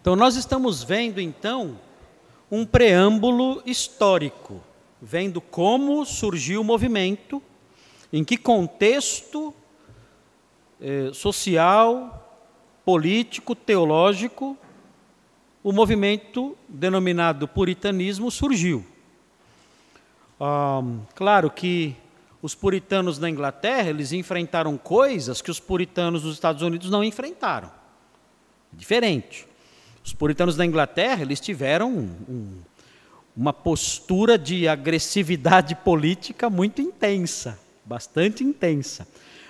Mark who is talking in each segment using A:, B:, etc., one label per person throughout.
A: Então, nós estamos vendo, então, um preâmbulo histórico, vendo como surgiu o movimento, em que contexto social, político, teológico, o movimento denominado puritanismo surgiu. Claro que os puritanos na Inglaterra, eles enfrentaram coisas que os puritanos dos Estados Unidos não enfrentaram. Diferente. Os puritanos da Inglaterra, eles tiveram uma postura de agressividade política muito intensa, bastante intensa.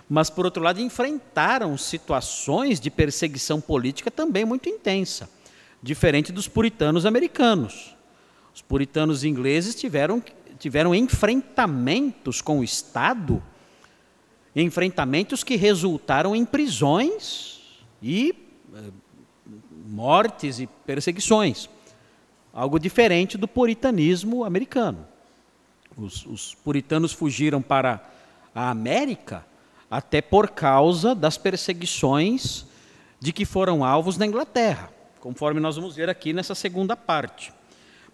A: Mas, por outro lado, enfrentaram situações de perseguição política também muito intensa, diferente dos puritanos americanos. Os puritanos ingleses tiveram enfrentamentos com o Estado, enfrentamentos que resultaram em prisões e mortes e perseguições. Algo diferente do puritanismo americano. Os puritanos fugiram para a América até por causa das perseguições de que foram alvos na Inglaterra, conforme nós vamos ver aqui nessa segunda parte.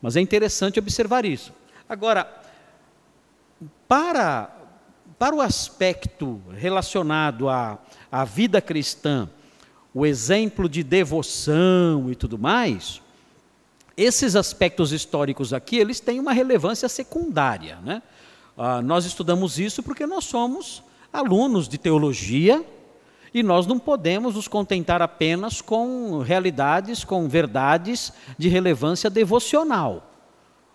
A: Mas é interessante observar isso. Agora, para o aspecto relacionado à vida cristã, o exemplo de devoção e tudo mais, esses aspectos históricos aqui, eles têm uma relevância secundária, né? Nós estudamos isso porque nós somos alunos de teologia e nós não podemos nos contentar apenas com realidades, com verdades de relevância devocional.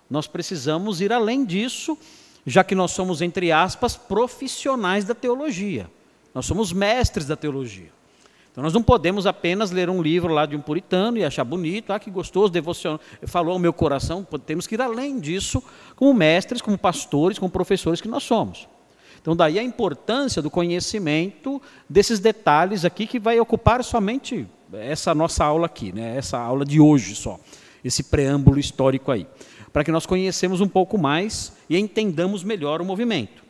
A: Nós precisamos ir além disso, já que nós somos, entre aspas, profissionais da teologia. Nós somos mestres da teologia. Então, nós não podemos apenas ler um livro lá de um puritano e achar bonito, que gostoso, devocional, falou ao meu coração. Temos que ir além disso, como mestres, como pastores, como professores que nós somos. Então, daí a importância do conhecimento desses detalhes aqui, que vai ocupar somente essa nossa aula aqui, né? Essa aula de hoje só, esse preâmbulo histórico aí, para que nós conhecemos um pouco mais e entendamos melhor o movimento.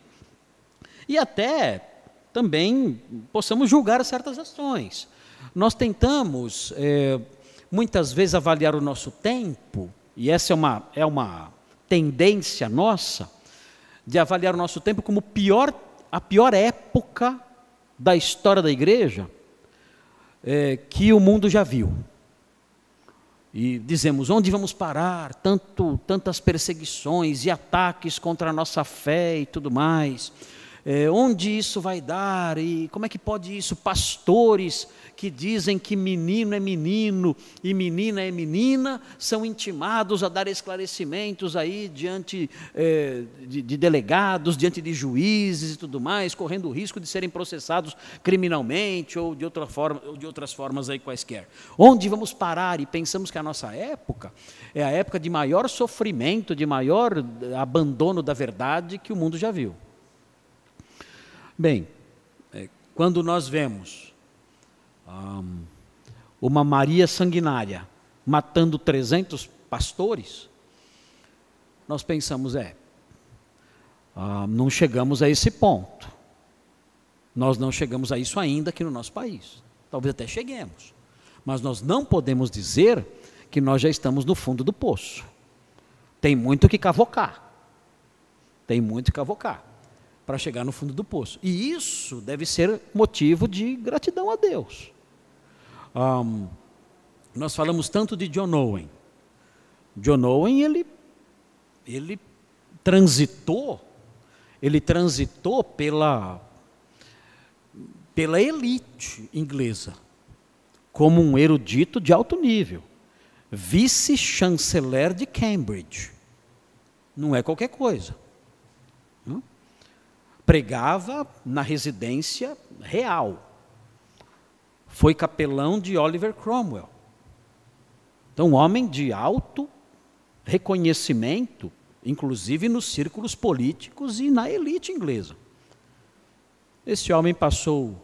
A: E até também possamos julgar certas ações. Nós tentamos, muitas vezes, avaliar o nosso tempo, e essa é uma tendência nossa, de avaliar o nosso tempo como a pior época da história da igreja que o mundo já viu. E dizemos, onde vamos parar? Tantas perseguições e ataques contra a nossa fé e tudo mais. Onde isso vai dar? E como é que pode isso? Pastores que dizem que menino é menino e menina é menina são intimados a dar esclarecimentos aí diante de delegados, diante de juízes e tudo mais, correndo o risco de serem processados criminalmente ou de outras formas aí quaisquer. Onde vamos parar? E pensamos que a nossa época é a época de maior sofrimento, de maior abandono da verdade que o mundo já viu. Bem, quando nós vemos uma Maria sanguinária matando 300 pastores, nós pensamos, não chegamos a esse ponto. Nós não chegamos a isso ainda aqui no nosso país. Talvez até cheguemos. Mas nós não podemos dizer que nós já estamos no fundo do poço. Tem muito que cavocar. Tem muito que cavocar para chegar no fundo do poço. E isso deve ser motivo de gratidão a Deus. Nós falamos tanto de John Owen. John Owen, ele transitou pela elite inglesa, como um erudito de alto nível, vice-chanceler de Cambridge. Não é qualquer coisa. Pregava na residência real. Foi capelão de Oliver Cromwell. Então, um homem de alto reconhecimento, inclusive nos círculos políticos e na elite inglesa. Esse homem passou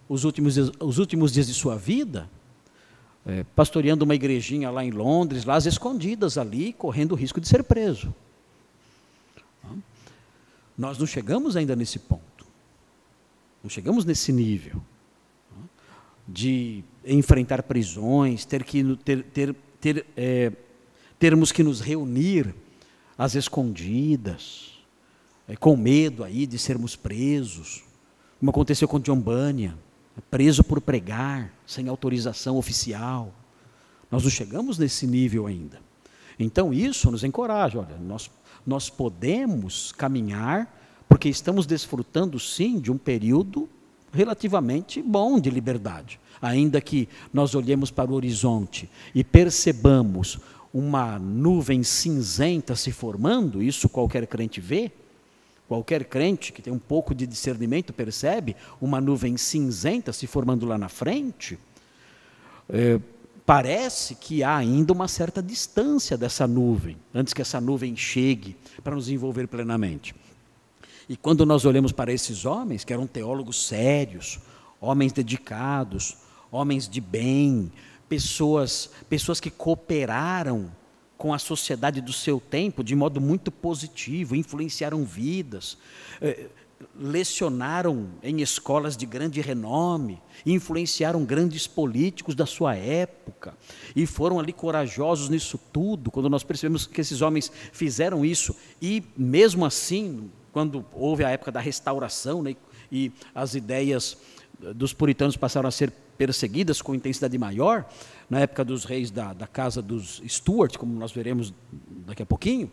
A: os últimos dias de sua vida pastoreando uma igrejinha lá em Londres, lá às escondidas ali, correndo o risco de ser preso. Nós não chegamos ainda nesse ponto. Não chegamos nesse nível. de enfrentar prisões, termos que nos reunir às escondidas, com medo aí de sermos presos, como aconteceu com John Bunyan, preso por pregar, sem autorização oficial. Nós não chegamos nesse nível ainda. Então isso nos encoraja, olha, nós podemos caminhar, porque estamos desfrutando sim de um período relativamente bom de liberdade. Ainda que nós olhemos para o horizonte e percebamos uma nuvem cinzenta se formando, isso qualquer crente vê, qualquer crente que tem um pouco de discernimento percebe uma nuvem cinzenta se formando lá na frente. Parece que há ainda uma certa distância dessa nuvem, antes que essa nuvem chegue para nos envolver plenamente. E quando nós olhamos para esses homens, que eram teólogos sérios, homens dedicados, homens de bem, pessoas que cooperaram com a sociedade do seu tempo de modo muito positivo, influenciaram vidas, lecionaram em escolas de grande renome, influenciaram grandes políticos da sua época, e foram ali corajosos nisso tudo. Quando nós percebemos que esses homens fizeram isso, e mesmo assim, quando houve a época da restauração, né, e as ideias dos puritanos passaram a ser perseguidas com intensidade maior, na época dos reis da casa dos Stuart, como nós veremos daqui a pouquinho,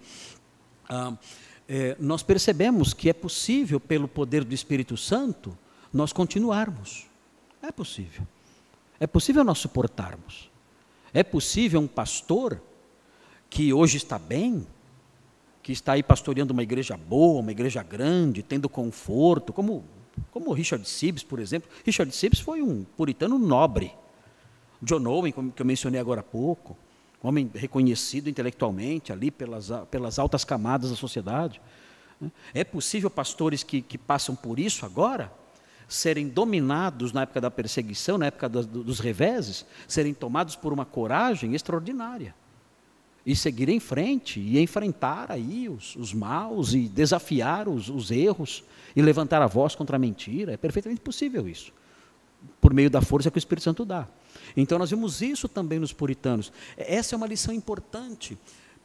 A: nós percebemos que é possível, pelo poder do Espírito Santo, nós continuarmos. É possível nós suportarmos. É possível um pastor que hoje está bem, que está aí pastoreando uma igreja boa, uma igreja grande, tendo conforto, como Richard Sibbes, por exemplo. Richard Sibbes foi um puritano nobre. John Owen, que eu mencionei agora há pouco, um homem reconhecido intelectualmente ali pelas altas camadas da sociedade. É possível pastores que passam por isso agora serem dominados na época da perseguição, na época dos reveses, serem tomados por uma coragem extraordinária e seguir em frente e enfrentar aí os maus e desafiar os erros e levantar a voz contra a mentira. É perfeitamente possível isso, por meio da força que o Espírito Santo dá. Então nós vimos isso também nos puritanos. Essa é uma lição importante,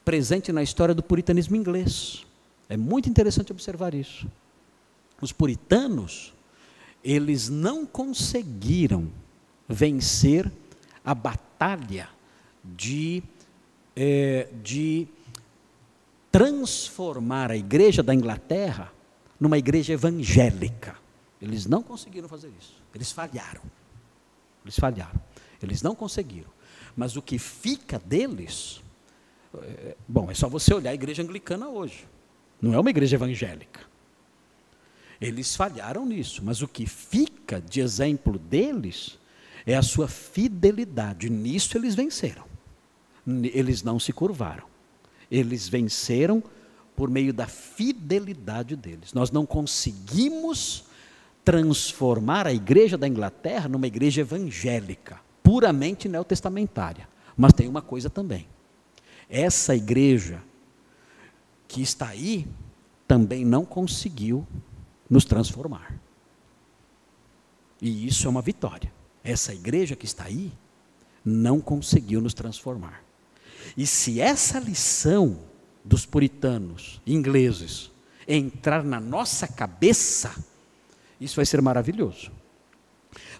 A: presente na história do puritanismo inglês. É muito interessante observar isso. Os puritanos, eles não conseguiram vencer a batalha de transformar a igreja da Inglaterra numa igreja evangélica. Eles não conseguiram fazer isso. Eles falharam. Eles não conseguiram. Mas o que fica deles, é só você olhar a igreja anglicana hoje. Não é uma igreja evangélica. Eles falharam nisso, mas o que fica de exemplo deles é a sua fidelidade. Nisso eles venceram. Eles não se curvaram. Eles venceram por meio da fidelidade deles. Nós não conseguimos transformar a igreja da Inglaterra numa igreja evangélica, puramente neotestamentária. Mas tem uma coisa também. Essa igreja que está aí também não conseguiu nos transformar. E isso é uma vitória. Essa igreja que está aí não conseguiu nos transformar. E se essa lição dos puritanos ingleses entrar na nossa cabeça, isso vai ser maravilhoso.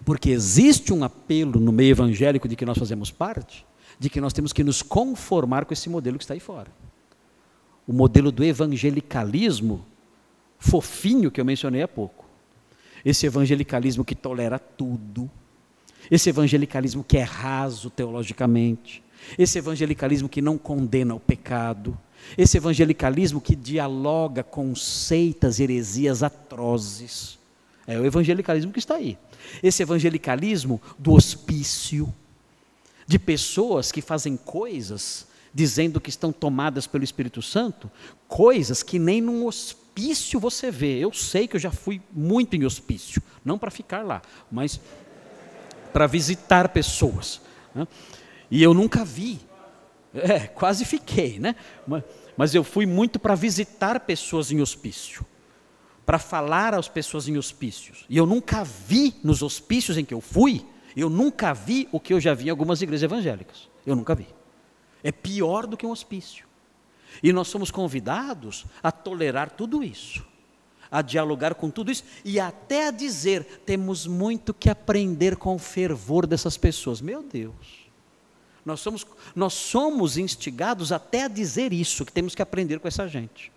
A: Porque existe um apelo no meio evangélico de que nós fazemos parte, de que nós temos que nos conformar com esse modelo que está aí fora. O modelo do evangelicalismo fofinho que eu mencionei há pouco. Esse evangelicalismo que tolera tudo. Esse evangelicalismo que é raso teologicamente. Esse evangelicalismo que não condena o pecado. Esse evangelicalismo que dialoga com seitas e heresias atrozes. É o evangelicalismo que está aí. Esse evangelicalismo do hospício, de pessoas que fazem coisas dizendo que estão tomadas pelo Espírito Santo, coisas que nem num hospício você vê. Eu sei que eu já fui muito em hospício, não para ficar lá, mas para visitar pessoas, né? E eu nunca vi, quase fiquei, né? Mas eu fui muito para visitar pessoas em hospício, para falar às pessoas em hospícios, e eu nunca vi nos hospícios em que eu fui, Eu nunca vi o que eu já vi em algumas igrejas evangélicas. Eu nunca vi. É pior do que um hospício. E nós somos convidados a tolerar tudo isso, a dialogar com tudo isso e até a dizer, temos muito que aprender com o fervor dessas pessoas. Meu Deus, nós somos instigados até a dizer isso, que temos que aprender com essa gente,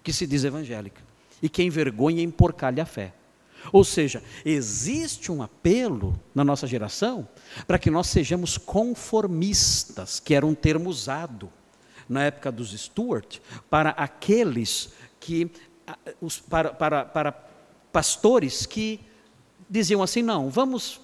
A: que se diz evangélica, e que envergonha e emporcalha a fé. Ou seja, existe um apelo na nossa geração para que nós sejamos conformistas, que era um termo usado na época dos Stuart, para aqueles que, para pastores que diziam assim, não, vamos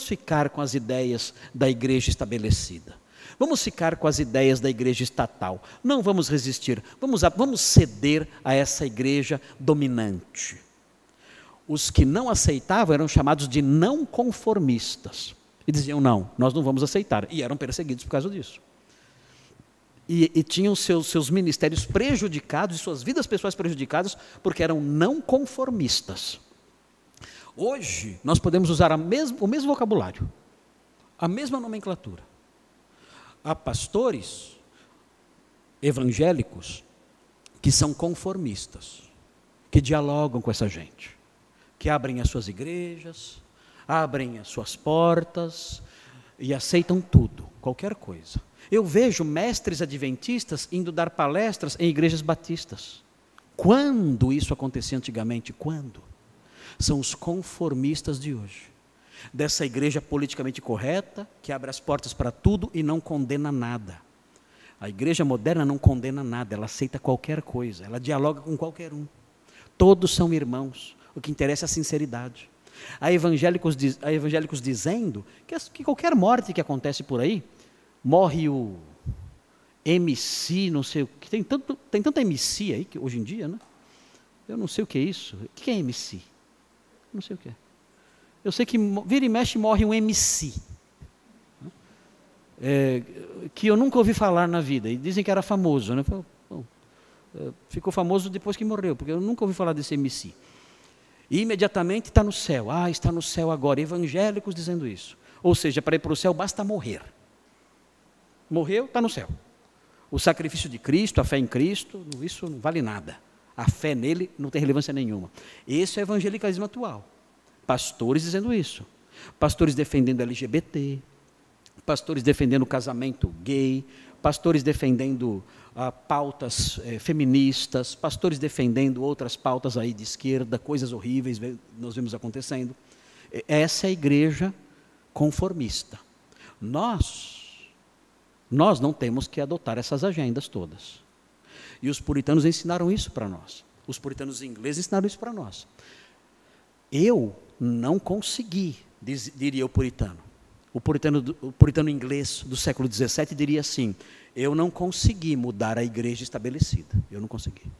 A: ficar com as ideias da igreja estabelecida, vamos ficar com as ideias da igreja estatal, não vamos resistir, vamos ceder a essa igreja dominante. Os que não aceitavam eram chamados de não conformistas, e diziam, não, nós não vamos aceitar, e eram perseguidos por causa disso. E tinham seus ministérios prejudicados, e suas vidas pessoais prejudicadas, porque eram não conformistas. Hoje, nós podemos usar o mesmo vocabulário, a mesma nomenclatura. Há pastores evangélicos que são conformistas, que dialogam com essa gente, que abrem as suas igrejas, abrem as suas portas e aceitam tudo, qualquer coisa. Eu vejo mestres adventistas indo dar palestras em igrejas batistas. Quando isso acontecia antigamente? Quando? São os conformistas de hoje. Dessa igreja politicamente correta, que abre as portas para tudo e não condena nada. A igreja moderna não condena nada, ela aceita qualquer coisa, ela dialoga com qualquer um. Todos são irmãos, o que interessa é a sinceridade. Há evangélicos dizendo que qualquer morte que acontece por aí, morre o MC, não sei o que, tem tanta MC aí que, hoje em dia, né? Eu não sei o que é isso. O que é MC? Não sei o que é. Eu sei que vira e mexe morre um MC, que eu nunca ouvi falar na vida, e dizem que era famoso, né? Ficou famoso depois que morreu, porque eu nunca ouvi falar desse MC. E imediatamente está no céu, está no céu agora, evangélicos dizendo isso. Ou seja, para ir para o céu basta morrer. Morreu, está no céu. O sacrifício de Cristo, a fé em Cristo, isso não vale nada. A fé nele não tem relevância nenhuma. Esse é o evangelicalismo atual. Pastores dizendo isso. Pastores defendendo LGBT, pastores defendendo o casamento gay, pastores defendendo pautas feministas, pastores defendendo outras pautas aí de esquerda, coisas horríveis nós vemos acontecendo. Essa é a igreja conformista. Nós não temos que adotar essas agendas todas. E os puritanos ensinaram isso para nós. Os puritanos ingleses ensinaram isso para nós. Eu não consegui, diria o puritano. O puritano inglês do século XVII diria assim, eu não consegui mudar a igreja estabelecida. Eu não consegui.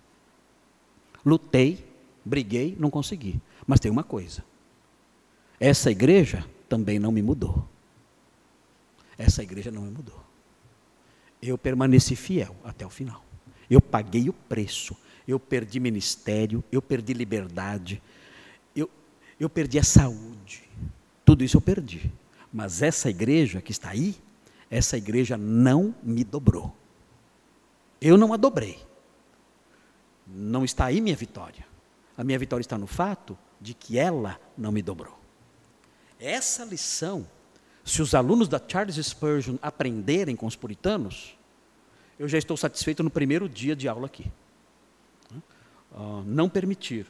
A: Lutei, briguei, não consegui. Mas tem uma coisa. Essa igreja também não me mudou. Essa igreja não me mudou. Eu permaneci fiel até o final. Eu paguei o preço. Eu perdi ministério, eu perdi liberdade, eu perdi a saúde. Tudo isso eu perdi. Mas essa igreja que está aí, essa igreja não me dobrou. Eu não a dobrei. Não está aí minha vitória. A minha vitória está no fato de que ela não me dobrou. Essa lição, se os alunos da Charles Spurgeon aprenderem com os puritanos, eu já estou satisfeito no primeiro dia de aula aqui. Não permitir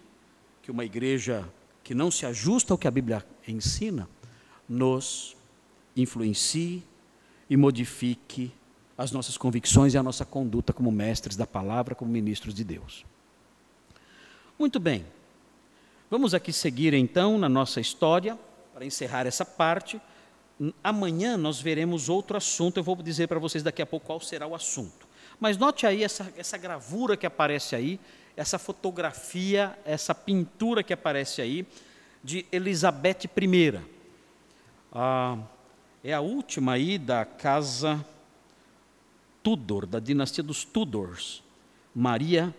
A: que uma igreja que não se ajusta ao que a Bíblia ensina, nos influencie e modifique as nossas convicções e a nossa conduta como mestres da palavra, como ministros de Deus. Muito bem, vamos aqui seguir então na nossa história, para encerrar essa parte. Amanhã nós veremos outro assunto, eu vou dizer para vocês daqui a pouco qual será o assunto. Mas note aí essa gravura que aparece aí, essa fotografia, essa pintura que aparece aí, de Elizabeth I. É a última aí da casa Tudor, da dinastia dos Tudors. Maria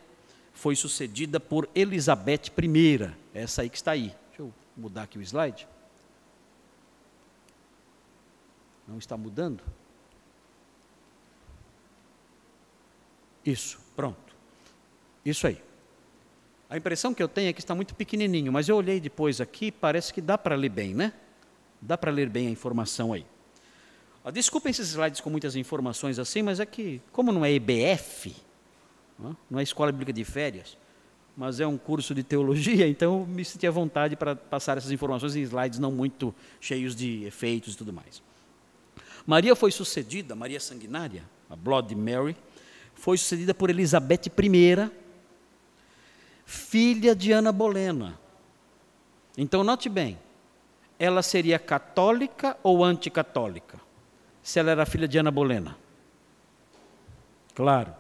A: foi sucedida por Elizabeth I, essa aí que está aí. Deixa eu mudar aqui o slide. Não está mudando? Isso, pronto. Isso aí. A impressão que eu tenho é que está muito pequenininho, mas eu olhei depois aqui, parece que dá para ler bem, né? Dá para ler bem a informação aí. Desculpem esses slides com muitas informações assim, mas é que, como não é EBF, não é Escola Bíblica de Férias, mas é um curso de teologia, então eu me senti à vontade para passar essas informações em slides não muito cheios de efeitos e tudo mais. Maria foi sucedida, Maria Sanguinária, a Bloody Mary, foi sucedida por Elizabeth I, filha de Ana Bolena. Então, note bem, ela seria católica ou anticatólica? Se ela era filha de Ana Bolena? Claro.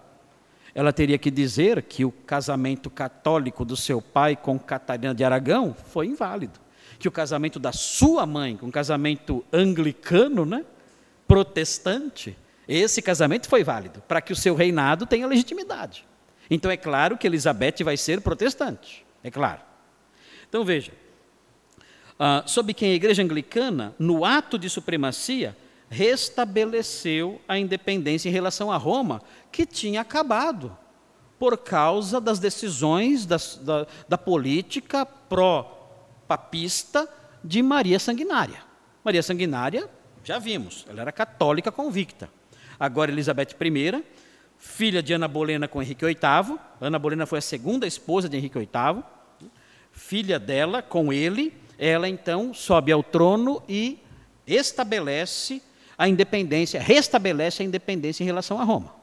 A: Ela teria que dizer que o casamento católico do seu pai com Catarina de Aragão foi inválido. Que o casamento da sua mãe com o casamento anglicano, né, protestante, esse casamento foi válido, para que o seu reinado tenha legitimidade. Então é claro que Elizabeth vai ser protestante, é claro. Então veja, sob quem a igreja anglicana, no ato de supremacia, restabeleceu a independência em relação a Roma, que tinha acabado por causa das decisões da política pró-papista de Maria Sanguinária. Maria Sanguinária, já vimos, ela era católica convicta. Agora Elizabeth I, filha de Ana Bolena com Henrique VIII, Ana Bolena foi a segunda esposa de Henrique VIII, filha dela com ele, ela então sobe ao trono e restabelece a independência em relação a Roma.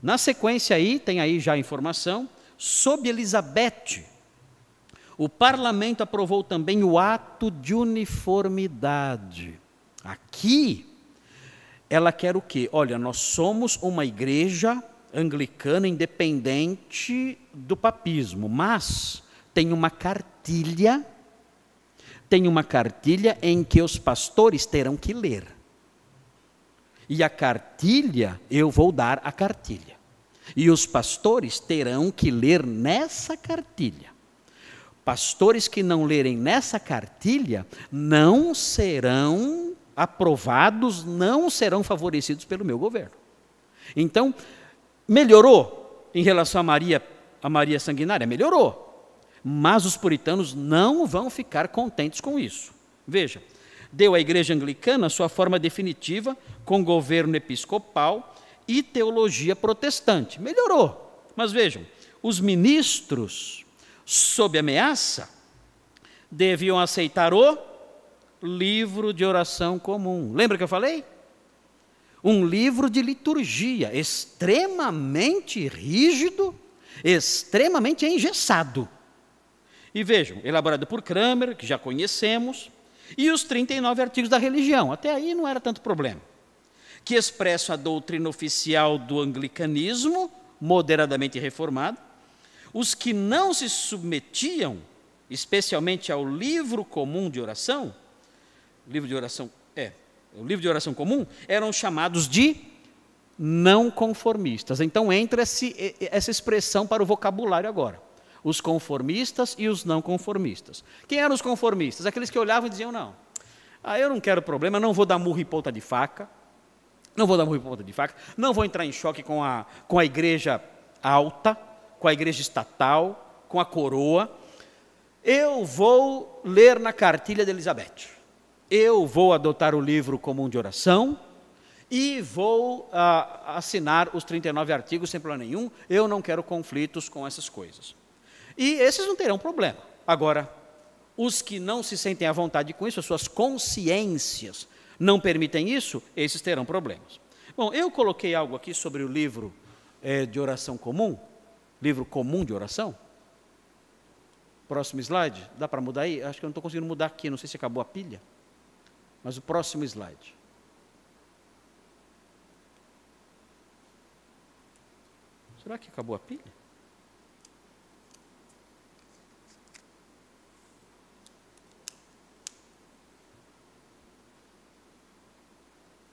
A: Na sequência aí, tem aí já a informação, sob Elizabeth, o parlamento aprovou também o ato de uniformidade. Aqui, ela quer o quê? Olha, nós somos uma igreja anglicana independente do papismo, mas tem uma cartilha em que os pastores terão que ler. E a cartilha, eu vou dar a cartilha. E os pastores terão que ler nessa cartilha. Pastores que não lerem nessa cartilha não serão aprovados, não serão favorecidos pelo meu governo. Então, melhorou em relação a Maria Sanguinária? Melhorou. Mas os puritanos não vão ficar contentes com isso. Veja, deu à igreja anglicana sua forma definitiva com governo episcopal e teologia protestante. Melhorou. Mas vejam, os ministros, sob ameaça, deviam aceitar o livro de oração comum. Lembra que eu falei? Um livro de liturgia extremamente rígido, extremamente engessado. E vejam, elaborado por Cranmer, que já conhecemos, e os 39 artigos da religião. Até aí não era tanto problema. Que expressam a doutrina oficial do anglicanismo, moderadamente reformado. Os que não se submetiam, especialmente ao livro comum de oração, o livro de oração comum, eram chamados de não conformistas. Então entra essa expressão para o vocabulário agora. Os conformistas e os não conformistas. Quem eram os conformistas? Aqueles que olhavam e diziam, não, eu não quero problema, não vou dar murro em ponta de faca, não vou entrar em choque com a igreja alta, com a igreja estatal, com a coroa. Eu vou ler na cartilha de Elizabeth. Eu vou adotar o livro comum de oração e vou assinar os 39 artigos sem problema nenhum. Eu não quero conflitos com essas coisas. E esses não terão problema. Agora, os que não se sentem à vontade com isso, as suas consciências não permitem isso, esses terão problemas. Bom, eu coloquei algo aqui sobre o livro de oração comum, livro comum de oração. Próximo slide, dá para mudar aí? Acho que eu não estou conseguindo mudar aqui, não sei se acabou a pilha. Mas o próximo slide. Será que acabou a pilha?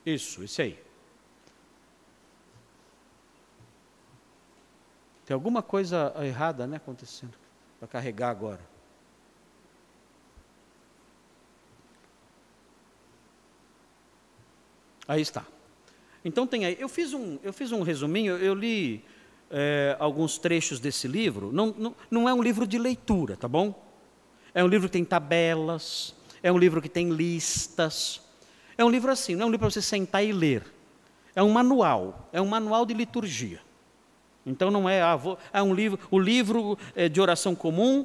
A: Isso, esse aí. Tem alguma coisa errada, né, acontecendo para carregar agora. Aí está. Então tem aí, eu fiz um resuminho, eu li alguns trechos desse livro. Não é um livro de leitura, tá bom? É um livro que tem tabelas, é um livro que tem listas. É um livro assim, não é um livro para você sentar e ler. É um manual de liturgia. Então não é, um livro, o livro de oração comum,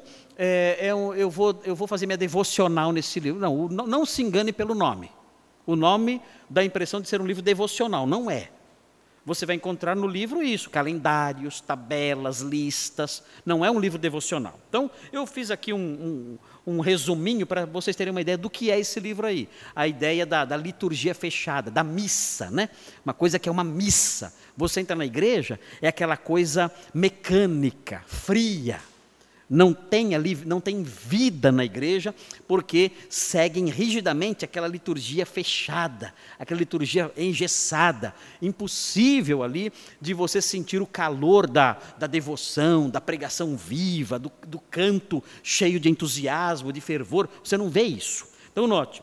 A: eu vou fazer minha devocional nesse livro. Não se engane pelo nome. O nome dá a impressão de ser um livro devocional, não é. Você vai encontrar no livro isso, calendários, tabelas, listas, não é um livro devocional. Então, eu fiz aqui um resuminho para vocês terem uma ideia do que é esse livro aí. A ideia da liturgia fechada, da missa, né? Uma coisa que é uma missa. Você entra na igreja, é aquela coisa mecânica, fria. Não tem vida na igreja, porque seguem rigidamente aquela liturgia fechada, aquela liturgia engessada, impossível ali de você sentir o calor da devoção, da pregação viva, do canto cheio de entusiasmo, de fervor. Você não vê isso. Então note,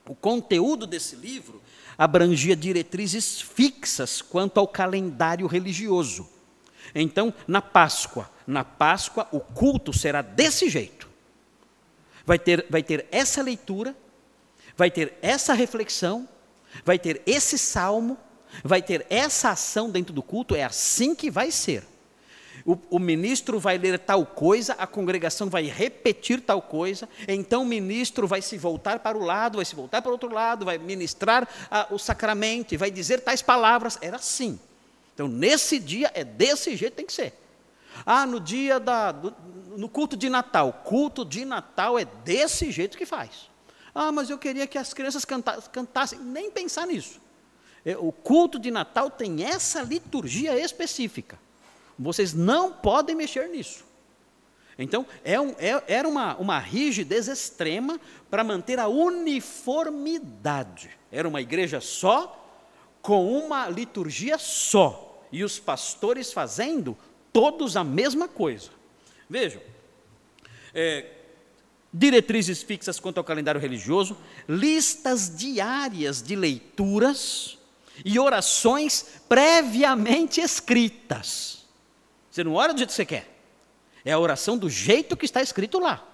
A: o conteúdo desse livro abrangia diretrizes fixas quanto ao calendário religioso. Então, na Páscoa, o culto será desse jeito. Vai ter essa leitura, vai ter essa reflexão, vai ter esse salmo, vai ter essa ação dentro do culto, é assim que vai ser. O ministro vai ler tal coisa, a congregação vai repetir tal coisa, então o ministro vai se voltar para o lado, vai se voltar para o outro lado, vai ministrar o sacramento e vai dizer tais palavras. Era assim. Então, nesse dia, é desse jeito que tem que ser. No culto de Natal é desse jeito que faz. Mas eu queria que as crianças cantassem, nem pensar nisso. O culto de Natal tem essa liturgia específica. Vocês não podem mexer nisso. Então, era uma rigidez extrema para manter a uniformidade. Era uma igreja só, com uma liturgia só. E os pastores fazendo todos a mesma coisa. Vejam, diretrizes fixas quanto ao calendário religioso, listas diárias de leituras e orações previamente escritas. Você não ora do jeito que você quer, é a oração do jeito que está escrito lá.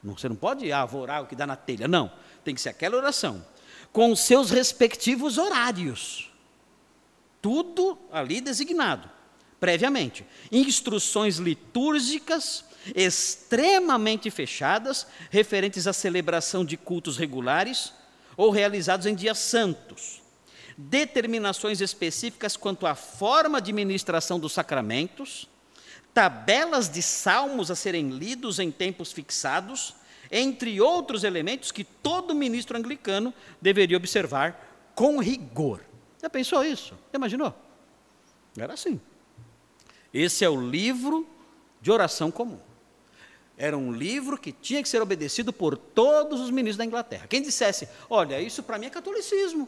A: Você não pode, vou orar o que dá na telha, não, tem que ser aquela oração, com os seus respectivos horários. Tudo ali designado, previamente. Instruções litúrgicas extremamente fechadas, referentes à celebração de cultos regulares ou realizados em dias santos. Determinações específicas quanto à forma de ministração dos sacramentos, tabelas de salmos a serem lidos em tempos fixados, entre outros elementos que todo ministro anglicano deveria observar com rigor. Já pensou isso? Já imaginou? Era assim. Esse é o livro de oração comum. Era um livro que tinha que ser obedecido por todos os ministros da Inglaterra. Quem dissesse, olha, isso para mim é catolicismo.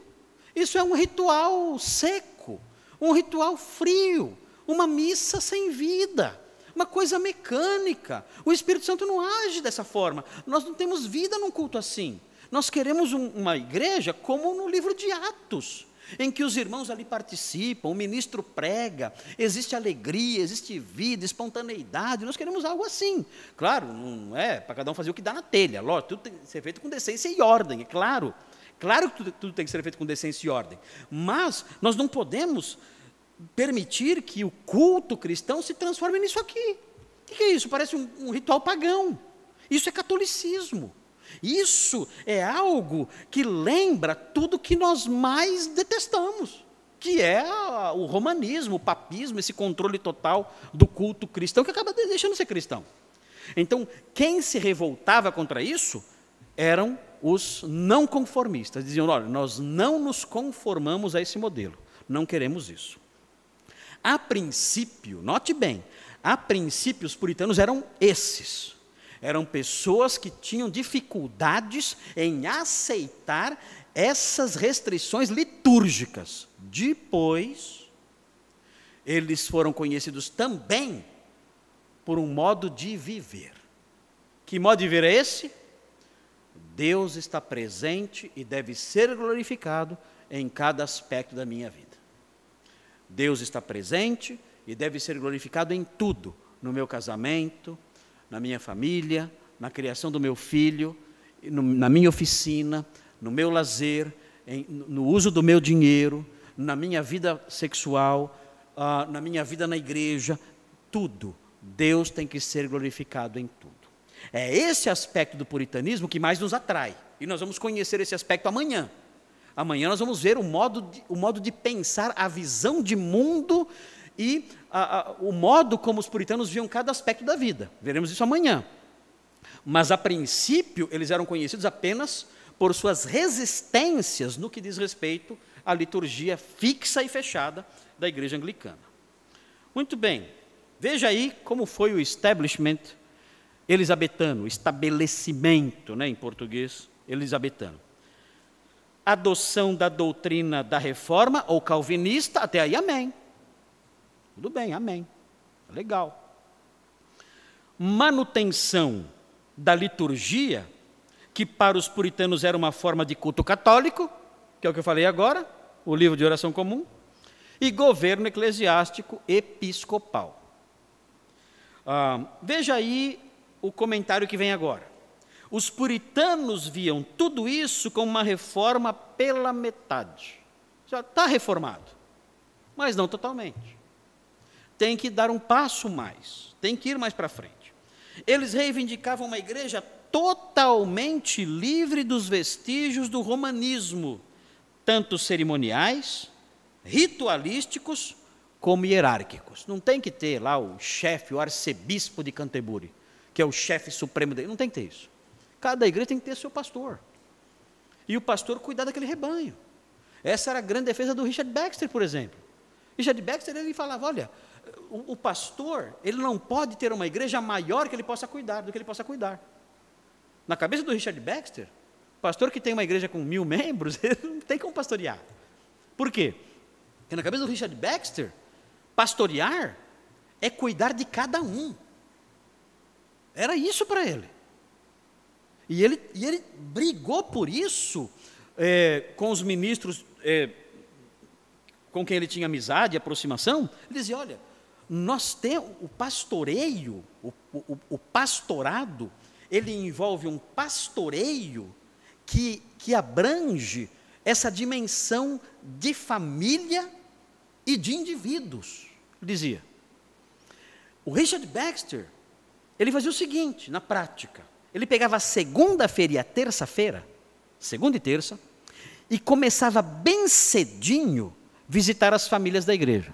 A: Isso é um ritual seco, um ritual frio, uma missa sem vida, uma coisa mecânica. O Espírito Santo não age dessa forma. Nós não temos vida num culto assim. Nós queremos uma igreja como no livro de Atos, em que os irmãos ali participam, o ministro prega, existe alegria, existe vida, espontaneidade. Nós queremos algo assim. Claro, não é para cada um fazer o que dá na telha. Lógico, tudo tem que ser feito com decência e ordem, é claro. Claro que tudo tem que ser feito com decência e ordem. Mas nós não podemos permitir que o culto cristão se transforme nisso aqui. O que é isso? Parece um ritual pagão. Isso é catolicismo. Isso é algo que lembra tudo que nós mais detestamos, que é o romanismo, o papismo, esse controle total do culto cristão, que acaba deixando de ser cristão. Então, quem se revoltava contra isso eram os não conformistas. Diziam, olha, nós não nos conformamos a esse modelo, não queremos isso. A princípio, note bem, a princípio os puritanos eram esses. Eram pessoas que tinham dificuldades em aceitar essas restrições litúrgicas. Depois, eles foram conhecidos também por um modo de viver. Que modo de viver é esse? Deus está presente e deve ser glorificado em cada aspecto da minha vida. Deus está presente e deve ser glorificado em tudo, no meu casamento, na minha família, na criação do meu filho, na minha oficina, no meu lazer, no uso do meu dinheiro, na minha vida sexual, na minha vida na igreja, tudo. Deus tem que ser glorificado em tudo. É esse aspecto do puritanismo que mais nos atrai. E nós vamos conhecer esse aspecto amanhã. Amanhã nós vamos ver o modo de pensar, a visão de mundo e o modo como os puritanos viam cada aspecto da vida. Veremos isso amanhã. Mas, a princípio, eles eram conhecidos apenas por suas resistências no que diz respeito à liturgia fixa e fechada da igreja anglicana. Muito bem, veja aí como foi o establishment elisabetano, o estabelecimento, né, em português, elisabetano. Adoção da doutrina da reforma ou calvinista, até aí amém. Tudo bem, amém. Legal. Manutenção da liturgia, que para os puritanos era uma forma de culto católico, que é o que eu falei agora, o livro de oração comum, e governo eclesiástico episcopal. Veja aí o comentário que vem agora. Os puritanos viam tudo isso como uma reforma pela metade. Já está reformado, mas não totalmente. Tem que dar um passo mais, tem que ir mais para frente. Eles reivindicavam uma igreja totalmente livre dos vestígios do romanismo, tanto cerimoniais, ritualísticos, como hierárquicos. Não tem que ter lá o chefe, o arcebispo de Canterbury, que é o chefe supremo dele. Não tem que ter isso. Cada igreja tem que ter seu pastor. E o pastor cuidar daquele rebanho. Essa era a grande defesa do Richard Baxter, por exemplo. Richard Baxter, ele falava, olha, o pastor, ele não pode ter uma igreja maior que ele possa cuidar, do que ele possa cuidar. Na cabeça do Richard Baxter, o pastor que tem uma igreja com 1000 membros, ele não tem como pastorear. Por quê? Porque na cabeça do Richard Baxter, pastorear é cuidar de cada um. Era isso para ele. E ele brigou por isso com os ministros com quem ele tinha amizade e aproximação. Ele dizia, olha, nós temos o pastoreio, o pastorado, ele envolve um pastoreio que abrange essa dimensão de família e de indivíduos, dizia. O Richard Baxter, ele fazia o seguinte, na prática, ele pegava a segunda-feira e a terça-feira, segunda e terça, e começava bem cedinho visitar as famílias da igreja,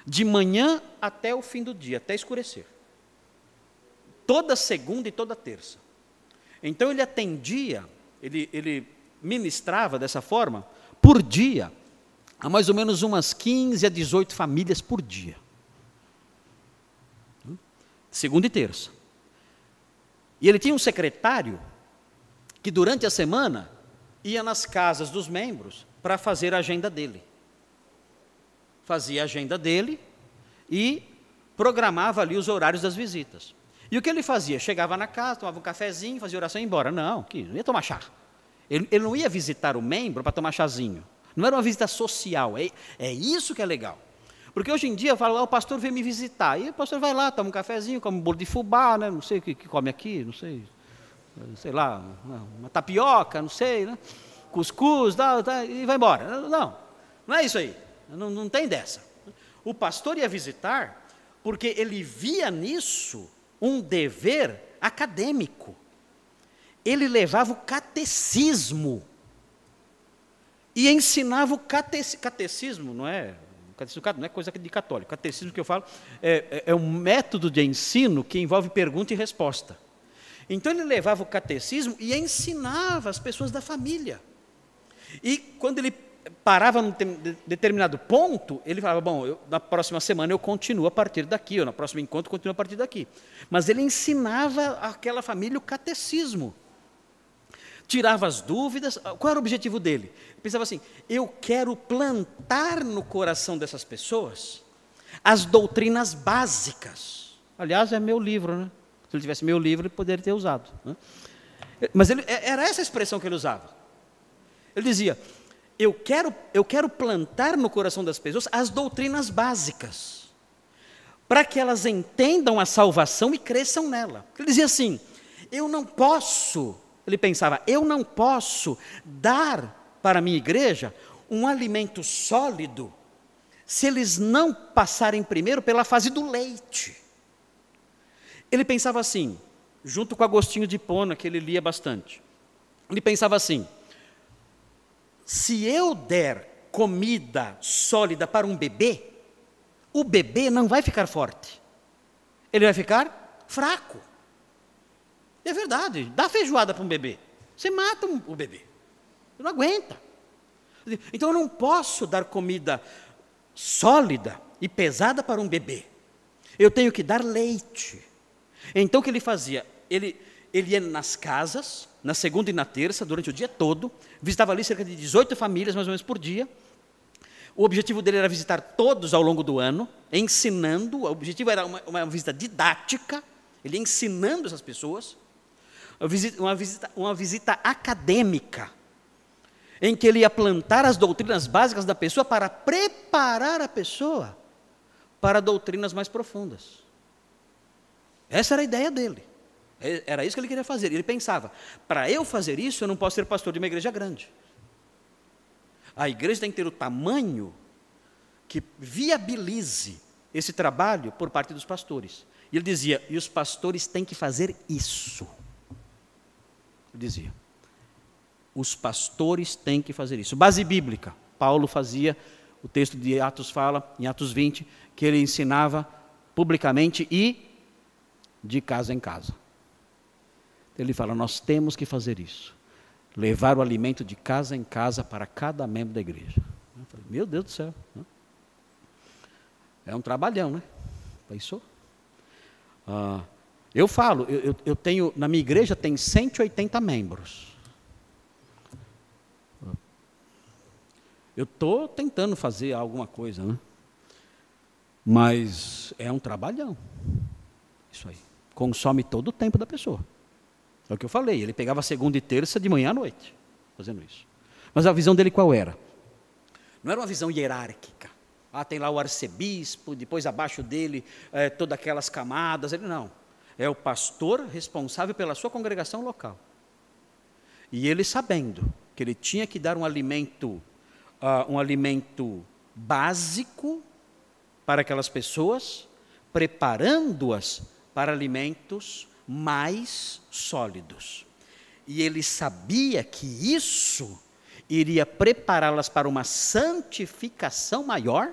A: de manhã até o fim do dia, até escurecer, toda segunda e toda terça. Então ele atendia, ele ministrava dessa forma, por dia, a mais ou menos umas 15 a 18 famílias por dia, segunda e terça. E ele tinha um secretário que durante a semana ia nas casas dos membros para fazer a agenda dele. Fazia a agenda dele e programava ali os horários das visitas. E o que ele fazia? Chegava na casa, tomava um cafezinho, fazia oração e ia embora. Não ia tomar chá. Ele não ia visitar o membro para tomar chazinho. Não era uma visita social. É isso que é legal. Porque hoje em dia, eu falo, o pastor veio me visitar. E o pastor vai lá, toma um cafezinho, come um bolo de fubá, né? Não sei o que come aqui, não sei lá, uma tapioca, não sei, né? Cuscuz, e vai embora. Não é isso aí. Não tem dessa. O pastor ia visitar porque ele via nisso um dever acadêmico. Ele levava o catecismo e ensinava o catecismo, não é coisa de católico. Catecismo que eu falo é um método de ensino que envolve pergunta e resposta. Então ele levava o catecismo e ensinava as pessoas da família. E quando ele parava num determinado ponto, ele falava, bom, na próxima semana eu continuo a partir daqui, ou no próximo encontro eu continuo a partir daqui. Mas ele ensinava àquela família o catecismo. Tirava as dúvidas. Qual era o objetivo dele? Ele pensava assim, eu quero plantar no coração dessas pessoas as doutrinas básicas. Aliás, é meu livro, né? Se ele tivesse meu livro, ele poderia ter usado, né? Mas era essa a expressão que ele usava. Ele dizia, eu quero plantar no coração das pessoas as doutrinas básicas, para que elas entendam a salvação e cresçam nela. Ele dizia assim, ele pensava, eu não posso dar para a minha igreja um alimento sólido, se eles não passarem primeiro pela fase do leite. Ele pensava assim, junto com Agostinho de Hipona, que ele lia bastante. Ele pensava assim, se eu der comida sólida para um bebê, o bebê não vai ficar forte, ele vai ficar fraco. É verdade, dá feijoada para um bebê, você mata o bebê, ele não aguenta. Então eu não posso dar comida sólida e pesada para um bebê, eu tenho que dar leite. Então o que ele fazia? Ele ia nas casas, na segunda e na terça, durante o dia todo, visitava ali cerca de 18 famílias, mais ou menos, por dia. O objetivo dele era visitar todos ao longo do ano, ensinando, o objetivo era uma visita didática, ele ia ensinando essas pessoas, uma visita acadêmica, em que ele ia plantar as doutrinas básicas da pessoa para preparar a pessoa para doutrinas mais profundas. Essa era a ideia dele. Era isso que ele queria fazer. Ele pensava, para eu fazer isso, eu não posso ser pastor de uma igreja grande. A igreja tem que ter o tamanho que viabilize esse trabalho por parte dos pastores. E ele dizia, e os pastores têm que fazer isso. Ele dizia, os pastores têm que fazer isso. Base bíblica, Paulo fazia, o texto de Atos fala, em Atos 20, que ele ensinava publicamente e de casa em casa. Ele fala, nós temos que fazer isso. Levar o alimento de casa em casa para cada membro da igreja. Eu falei, meu Deus do céu. É um trabalhão, né? Pensou? Eu falo, eu tenho, na minha igreja tem 180 membros. Eu estou tentando fazer alguma coisa, né? Mas é um trabalhão. Isso aí. Consome todo o tempo da pessoa. É o que eu falei, ele pegava segunda e terça de manhã à noite, fazendo isso. Mas a visão dele qual era? Não era uma visão hierárquica. Tem lá o arcebispo, depois abaixo dele, todas aquelas camadas. Ele não. É o pastor responsável pela sua congregação local. E ele sabendo que ele tinha que dar um alimento básico para aquelas pessoas, preparando-as para alimentos mais sólidos. E ele sabia que isso iria prepará-las para uma santificação maior,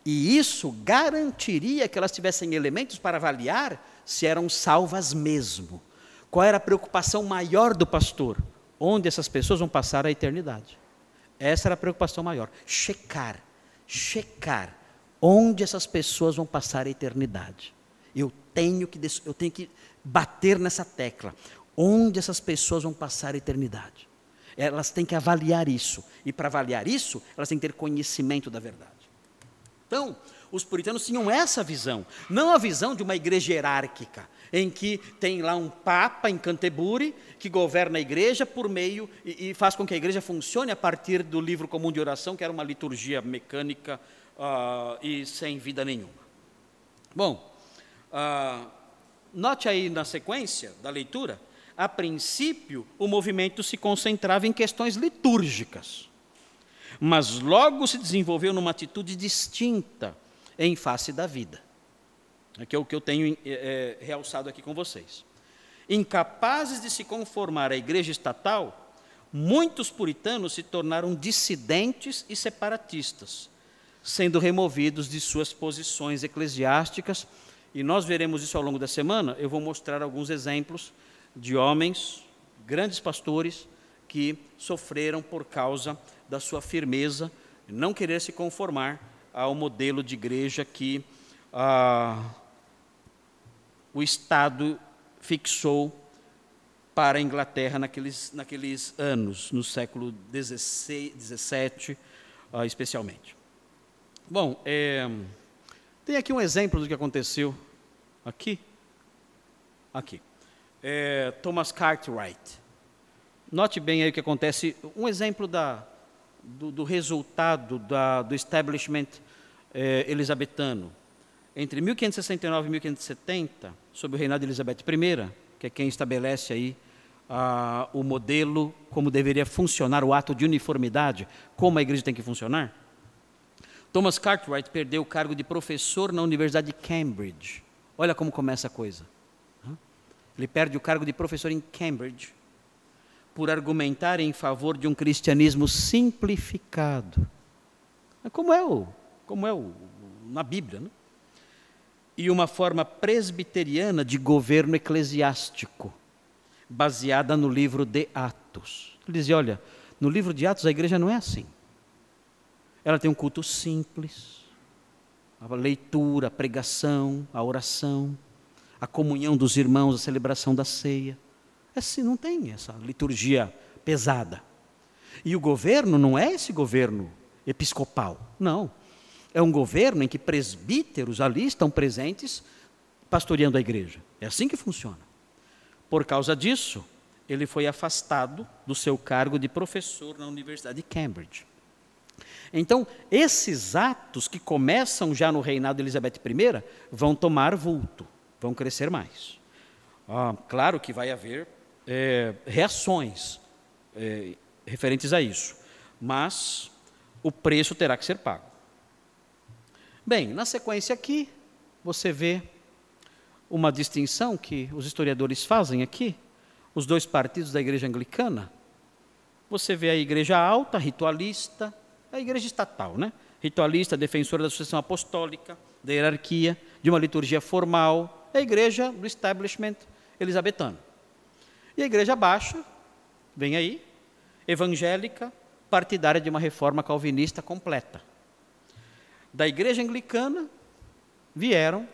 A: e isso garantiria que elas tivessem elementos para avaliar se eram salvas mesmo. Qual era a preocupação maior do pastor? Onde essas pessoas vão passar a eternidade. Essa era a preocupação maior. Checar onde essas pessoas vão passar a eternidade. Eu tenho que bater nessa tecla. Onde essas pessoas vão passar a eternidade. Elas têm que avaliar isso. E para avaliar isso, elas têm que ter conhecimento da verdade. Então, os puritanos tinham essa visão. Não a visão de uma igreja hierárquica, em que tem lá um papa em Canterbury, que governa a igreja por meio, e faz com que a igreja funcione a partir do livro comum de oração, que era uma liturgia mecânica e sem vida nenhuma. Bom, note aí na sequência da leitura, a princípio o movimento se concentrava em questões litúrgicas, mas logo se desenvolveu numa atitude distinta em face da vida. Que é o que eu tenho realçado aqui com vocês. Incapazes de se conformar à igreja estatal, muitos puritanos se tornaram dissidentes e separatistas, sendo removidos de suas posições eclesiásticas, e nós veremos isso ao longo da semana. Eu vou mostrar alguns exemplos de homens, grandes pastores, que sofreram por causa da sua firmeza, não querer se conformar ao modelo de igreja que o Estado fixou para a Inglaterra naqueles anos, no século XVII, especialmente. Bom, tem aqui um exemplo do que aconteceu aqui. Thomas Cartwright. Note bem aí o que acontece, um exemplo do resultado do establishment elisabetano entre 1569 e 1570, sob o reinado de Elizabeth I, que é quem estabelece aí o modelo, como deveria funcionar o ato de uniformidade, como a igreja tem que funcionar. Thomas Cartwright perdeu o cargo de professor na Universidade de Cambridge. Olha como começa a coisa. Ele perde o cargo de professor em Cambridge por argumentar em favor de um cristianismo simplificado. Como é na Bíblia, né? E uma forma presbiteriana de governo eclesiástico, baseada no livro de Atos. Ele dizia, olha, no livro de Atos a igreja não é assim. Ela tem um culto simples, a leitura, a pregação, a oração, a comunhão dos irmãos, a celebração da ceia. Assim, não tem essa liturgia pesada. E o governo não é esse governo episcopal, não. É um governo em que presbíteros ali estão presentes, pastoreando a igreja. É assim que funciona. Por causa disso, ele foi afastado do seu cargo de professor na Universidade de Cambridge. Então, esses atos que começam já no reinado de Elizabeth I, vão tomar vulto, vão crescer mais. Claro que vai haver reações referentes a isso, mas o preço terá que ser pago. Bem, na sequência aqui, você vê uma distinção que os historiadores fazem aqui, os dois partidos da igreja anglicana. Você vê a igreja alta, ritualista, a igreja estatal, né? Ritualista, defensora da sucessão apostólica, da hierarquia, de uma liturgia formal, a igreja do establishment elisabetano. E a igreja baixa, vem aí, evangélica, partidária de uma reforma calvinista completa. Da igreja anglicana vieram,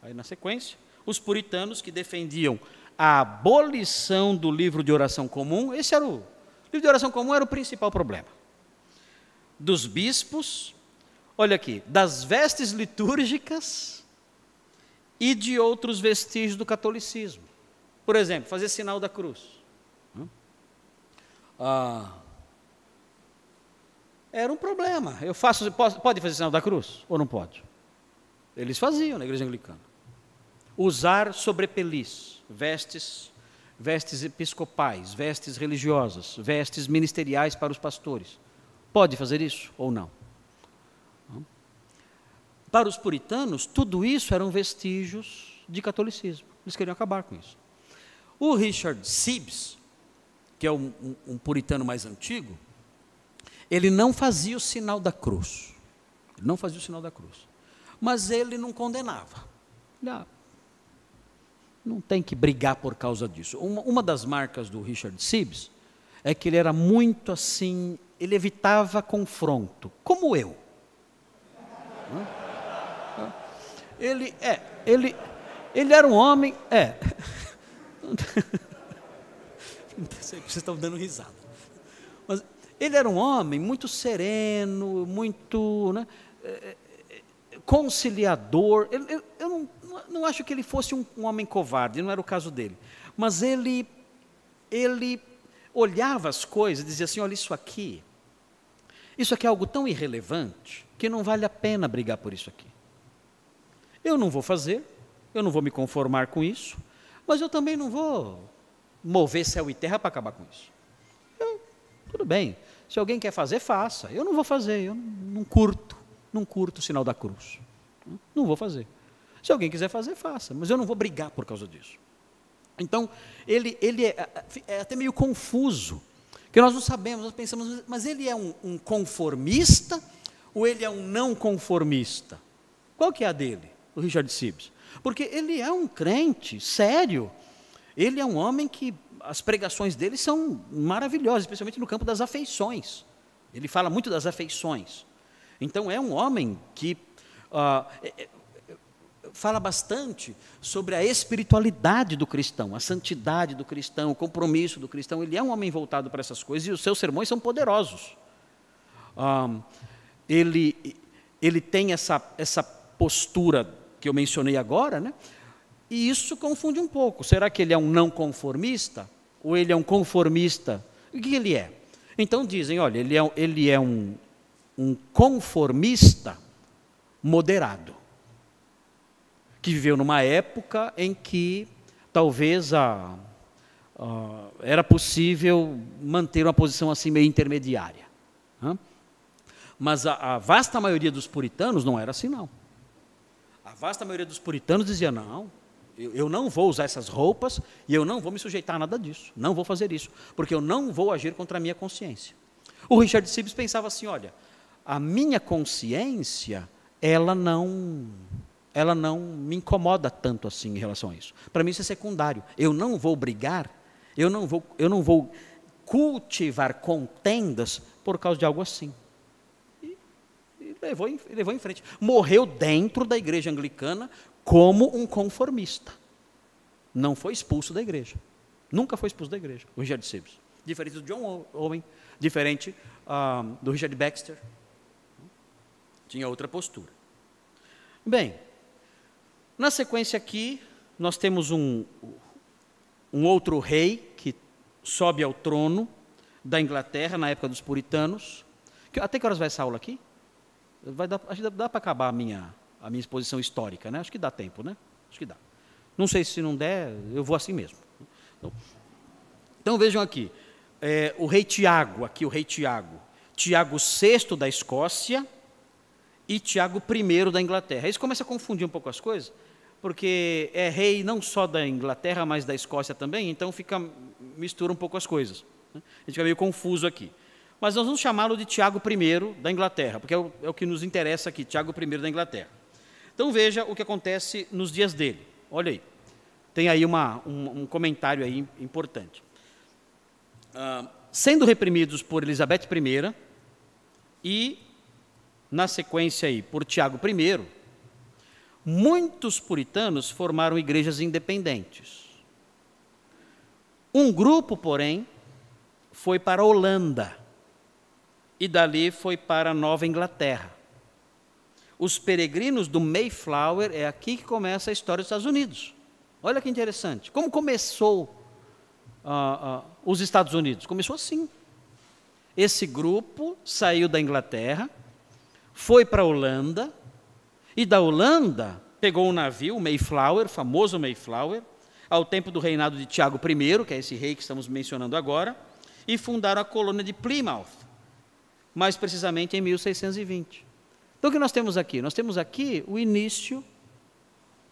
A: aí na sequência, os puritanos que defendiam a abolição do livro de oração comum. O livro de oração comum era o principal problema. Dos bispos, olha aqui, das vestes litúrgicas e de outros vestígios do catolicismo. Por exemplo, fazer sinal da cruz. Era um problema. Pode fazer sinal da cruz ou não pode? Eles faziam na igreja anglicana. Usar sobrepelis, vestes episcopais, vestes religiosas, vestes ministeriais para os pastores. Pode fazer isso ou não? Para os puritanos, tudo isso eram vestígios de catolicismo. Eles queriam acabar com isso. O Richard Sibbes, que é um puritano mais antigo, ele não fazia o sinal da cruz. Ele não fazia o sinal da cruz. Mas ele não condenava. Não tem que brigar por causa disso. Uma das marcas do Richard Sibbes é que ele era muito assim, ele evitava confronto, como eu. Ele era um homem, vocês estão dando risada. Mas ele era um homem muito sereno, muito, né, conciliador. Eu não acho que ele fosse um homem covarde, não era o caso dele. Mas ele olhava as coisas e dizia assim, olha, isso aqui é algo tão irrelevante que não vale a pena brigar por isso aqui. Eu não vou fazer, eu não vou me conformar com isso, mas eu também não vou mover céu e terra para acabar com isso. Tudo bem, se alguém quer fazer, faça. Eu não vou fazer, eu não curto o sinal da cruz. Não vou fazer. Se alguém quiser fazer, faça, mas eu não vou brigar por causa disso. Então, ele é até meio confuso, porque nós não sabemos, nós pensamos, mas ele é um conformista ou ele é um não conformista? Qual que é a dele, o Richard Sibbes? Porque ele é um crente sério, ele é um homem que as pregações dele são maravilhosas, especialmente no campo das afeições. Ele fala muito das afeições. Então, é um homem que fala bastante sobre a espiritualidade do cristão, a santidade do cristão, o compromisso do cristão. Ele é um homem voltado para essas coisas e os seus sermões são poderosos. Ele tem essa postura que eu mencionei agora, né? E isso confunde um pouco. Será que ele é um não conformista? Ou ele é um conformista? O que ele é? Então dizem, olha, ele é um conformista moderado, que viveu numa época em que talvez era possível manter uma posição assim meio intermediária. Mas a vasta maioria dos puritanos não era assim, não. A vasta maioria dos puritanos dizia, não, eu não vou usar essas roupas e eu não vou me sujeitar a nada disso, não vou fazer isso, porque eu não vou agir contra a minha consciência. O Richard Sibbes pensava assim, olha, a minha consciência, ela não me incomoda tanto assim em relação a isso. Para mim isso é secundário. Eu não vou brigar, eu não vou cultivar contendas por causa de algo assim. E levou em frente. Morreu dentro da igreja anglicana como um conformista. Não foi expulso da igreja. Nunca foi expulso da igreja, o Richard Sibbes. Diferente do John Owen, diferente do Richard Baxter. Tinha outra postura. Bem, na sequência aqui, nós temos um outro rei que sobe ao trono da Inglaterra na época dos puritanos. Até que horas vai essa aula aqui? Acho que dá para acabar a minha exposição histórica, né? Acho que dá tempo, né? Acho que dá. Não sei se não der, eu vou assim mesmo. Então vejam aqui, o rei Tiago, Tiago VI da Escócia e Tiago I da Inglaterra. Isso começa a confundir um pouco as coisas, porque é rei não só da Inglaterra, mas da Escócia também, então mistura um pouco as coisas. A gente fica meio confuso aqui. Mas nós vamos chamá-lo de Tiago I da Inglaterra, porque é o que nos interessa aqui, Tiago I da Inglaterra. Então veja o que acontece nos dias dele. Olha aí, tem aí um comentário aí importante. Sendo reprimidos por Elizabeth I e, na sequência aí, por Tiago I, muitos puritanos formaram igrejas independentes. Um grupo, porém, foi para a Holanda e dali foi para a Nova Inglaterra. Os peregrinos do Mayflower, é aqui que começa a história dos Estados Unidos. Olha que interessante. Como começou os Estados Unidos? Começou assim. Esse grupo saiu da Inglaterra, foi para a Holanda, e da Holanda pegou um navio, o Mayflower, famoso Mayflower, ao tempo do reinado de Tiago I, que é esse rei que estamos mencionando agora, e fundaram a colônia de Plymouth, mais precisamente em 1620. Então o que nós temos aqui? Nós temos aqui o início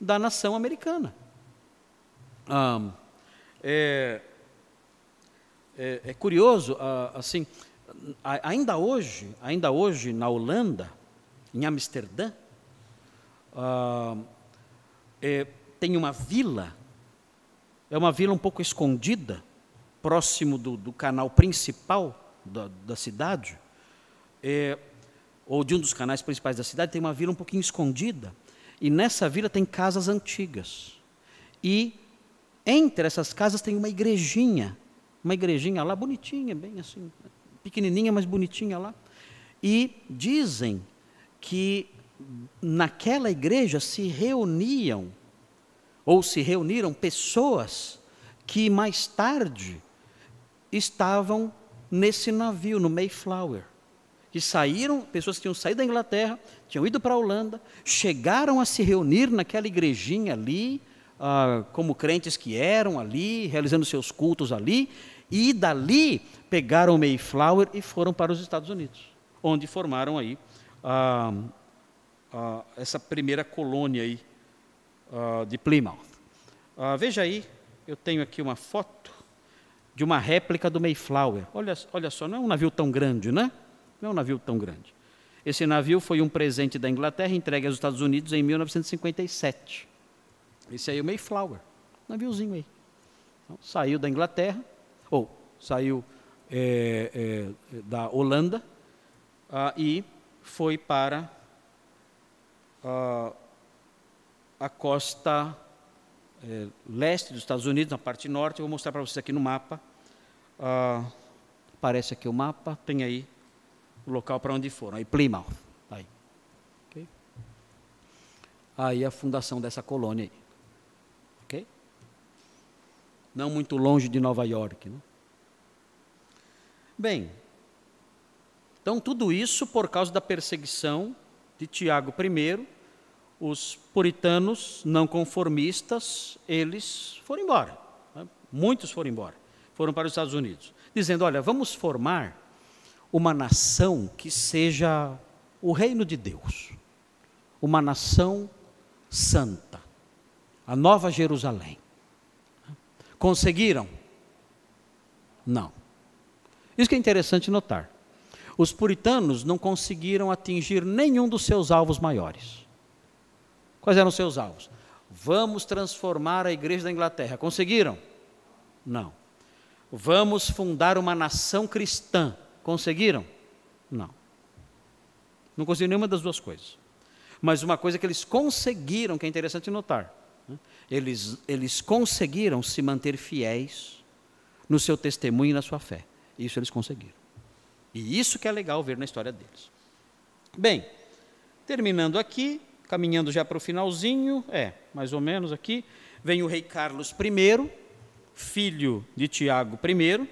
A: da nação americana. É curioso, assim, ainda hoje na Holanda, em Amsterdã, tem uma vila, é uma vila um pouco escondida, próximo do canal principal da cidade, ou de um dos canais principais da cidade, tem uma vila um pouquinho escondida, e nessa vila tem casas antigas, e entre essas casas tem uma igrejinha lá, bonitinha, bem assim, pequenininha, mas bonitinha lá, e dizem que naquela igreja se reuniram pessoas que mais tarde estavam nesse navio, no Mayflower, que pessoas que tinham saído da Inglaterra, tinham ido para a Holanda, chegaram a se reunir naquela igrejinha ali, como crentes que eram ali, realizando seus cultos ali, e dali pegaram o Mayflower e foram para os Estados Unidos, onde formaram aí essa primeira colônia aí, de Plymouth. Veja aí, eu tenho aqui uma foto de uma réplica do Mayflower. Olha só, não é um navio tão grande, né? Não é um navio tão grande. Esse navio foi um presente da Inglaterra entregue aos Estados Unidos em 1957. Esse aí é o Mayflower, naviozinho aí. Então, saiu da Inglaterra, saiu da Holanda e foi para a costa leste dos Estados Unidos, na parte norte. Eu vou mostrar para vocês aqui no mapa. Aparece aqui o mapa, tem aí o local para onde foram, aí Plymouth. Aí. Okay? Aí a fundação dessa colônia aí. Okay? Não muito longe de Nova York. Né? Bem, Então, tudo isso por causa da perseguição de Tiago I, os puritanos não conformistas, eles foram embora. Né? Muitos foram embora, foram para os Estados Unidos, dizendo, olha, vamos formar uma nação que seja o reino de Deus, uma nação santa, a Nova Jerusalém. Conseguiram? Não. Isso que é interessante notar. Os puritanos não conseguiram atingir nenhum dos seus alvos maiores. Quais eram os seus alvos? Vamos transformar a igreja da Inglaterra. Conseguiram? Não. Vamos fundar uma nação cristã. Conseguiram? Não. Não conseguiram nenhuma das duas coisas. Mas uma coisa que eles conseguiram, que é interessante notar, né? Eles conseguiram se manter fiéis no seu testemunho e na sua fé. Isso eles conseguiram. E isso que é legal ver na história deles. Bem, terminando aqui, caminhando já para o finalzinho, mais ou menos aqui, vem o rei Carlos I, filho de Tiago I.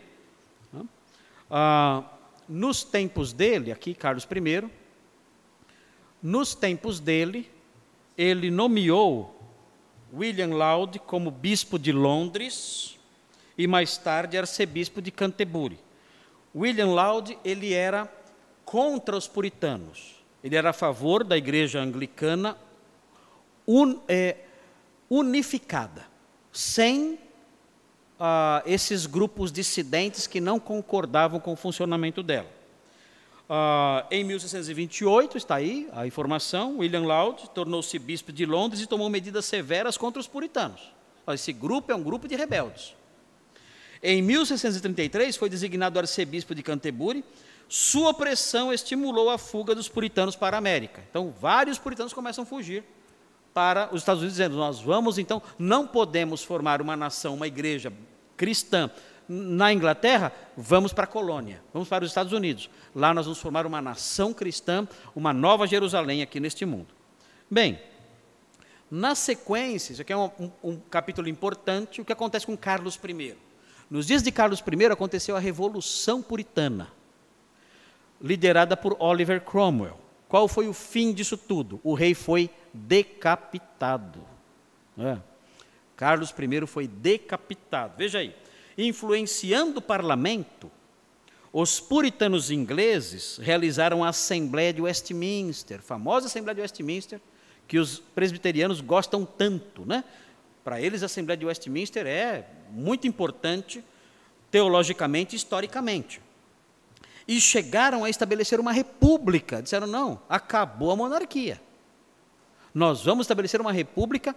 A: Nos tempos dele, aqui Carlos I, nos tempos dele, ele nomeou William Laud como bispo de Londres e mais tarde arcebispo de Canterbury. William Laud, ele era contra os puritanos, ele era a favor da igreja anglicana unificada, sem esses grupos dissidentes que não concordavam com o funcionamento dela. Em 1628, está aí a informação, William Laud tornou-se bispo de Londres e tomou medidas severas contra os puritanos. Esse grupo é um grupo de rebeldes. Em 1633, foi designado arcebispo de Canterbury. Sua pressão estimulou a fuga dos puritanos para a América. Então, vários puritanos começam a fugir para os Estados Unidos, dizendo, nós vamos, então, não podemos formar uma nação, uma igreja cristã na Inglaterra, vamos para a colônia, vamos para os Estados Unidos. Lá nós vamos formar uma nação cristã, uma nova Jerusalém aqui neste mundo. Bem, na sequência, isso aqui é um capítulo importante, o que acontece com Carlos I. Nos dias de Carlos I aconteceu a Revolução Puritana, liderada por Oliver Cromwell. Qual foi o fim disso tudo? O rei foi decapitado. Carlos I foi decapitado. Veja aí, influenciando o parlamento, os puritanos ingleses realizaram a Assembleia de Westminster, famosa Assembleia de Westminster, que os presbiterianos gostam tanto, né? Para eles, a Assembleia de Westminster é muito importante, teologicamente e historicamente. E chegaram a estabelecer uma república. Disseram, não, acabou a monarquia. Nós vamos estabelecer uma república.